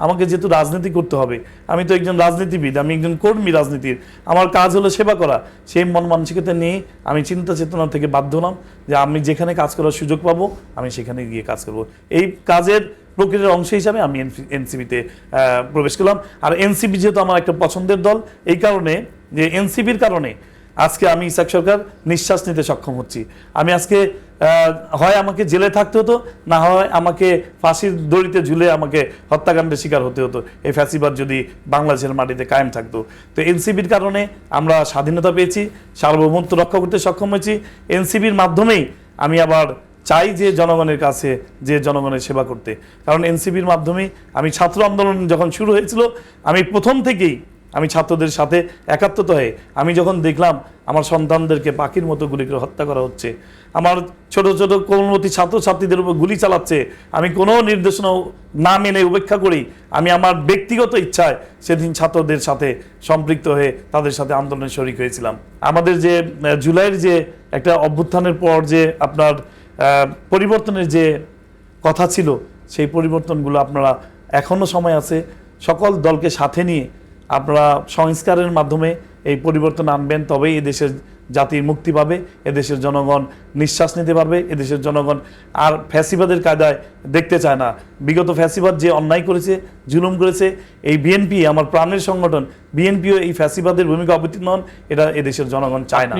আমাকে যেহেতু রাজনীতি করতে হবে, আমি তো একজন রাজনীতিবিদ, আমি একজন কর্মী রাজনীতির, আমার কাজ হলো সেবা করা। সেই মন মানসিকতা নিয়ে আমি চিন্তা চেতনা থেকে বাধ্য হলাম যে আমি যেখানে কাজ করার সুযোগ পাবো আমি সেখানে গিয়ে কাজ করব। এই কাজের প্রক্রিয়ার অংশ হিসাবে আমি এনসিপিতে প্রবেশ করলাম। আর এনসিপি যেহেতু আমার একটা পছন্দের দল, এই কারণে যে এনসিপির কারণে আজকে আমি ইসাক সরকার নিঃশ্বাস নিতে সক্ষম হচ্ছি। আমি আজকে হয় আমাকে জেলে থাকতে হতো, না হয় আমাকে ফাঁসির দড়িতে ঝুলে আমাকে হত্যাকাণ্ডের শিকার হতে হতো এই ফ্যাসিবাদ যদি বাংলাদেশের মাটিতে কায়েম থাকতো। তো এনসিপির কারণে আমরা স্বাধীনতা পেয়েছি, সার্বভৌমত্ব রক্ষা করতে সক্ষম হয়েছি। এনসিপির মাধ্যমেই আমি আবার চাই যে জনগণের কাছে যে জনগণের সেবা করতে, কারণ এনসিপির মাধ্যমেই আমি ছাত্র আন্দোলন যখন শুরু হয়েছিল আমি প্রথম থেকেই আমি ছাত্রদের সাথে একাত্মতা হয়ে আমি যখন দেখলাম আমার সন্তানদেরকে পাখির মতো গুলি করে হত্যা করা হচ্ছে, আমার ছোট ছোট কোমলমতি ছাত্রছাত্রীদের উপর গুলি চালাচ্ছে, আমি কোনো নির্দেশনা না মেনে উপেক্ষা করি আমি আমার ব্যক্তিগত ইচ্ছায় সেদিন ছাত্রদের সাথে সম্পৃক্ত হয়ে তাদের সাথে আন্দোলনে শরিক হয়েছিলাম। আমাদের যে জুলাইয়ের যে একটা অভ্যুত্থানের পর যে আপনার পরিবর্তনের যে কথা ছিল, সেই পরিবর্তনগুলো আপনারা এখনও সময় আছে, সকল দলকে সাথে নিয়ে আপনারা সংস্কারের মাধ্যমে এই পরিবর্তন আনবেন, তবেই এদেশের জাতির মুক্তি পাবে, এদেশের জনগণ নিঃশ্বাস নিতে পারবে। এদেশের জনগণ আর ফ্যাসিবাদের কায়দায় দেখতে চায় না। বিগত ফ্যাসিবাদ যে অন্যায় করেছে, জুলুম করেছে, এই বিএনপি আমার প্রাণের সংগঠন, বিএনপিও এই ফ্যাসিবাদের ভূমিকা অবতীর্ণ হন, এটা এদেশের জনগণ চায় না।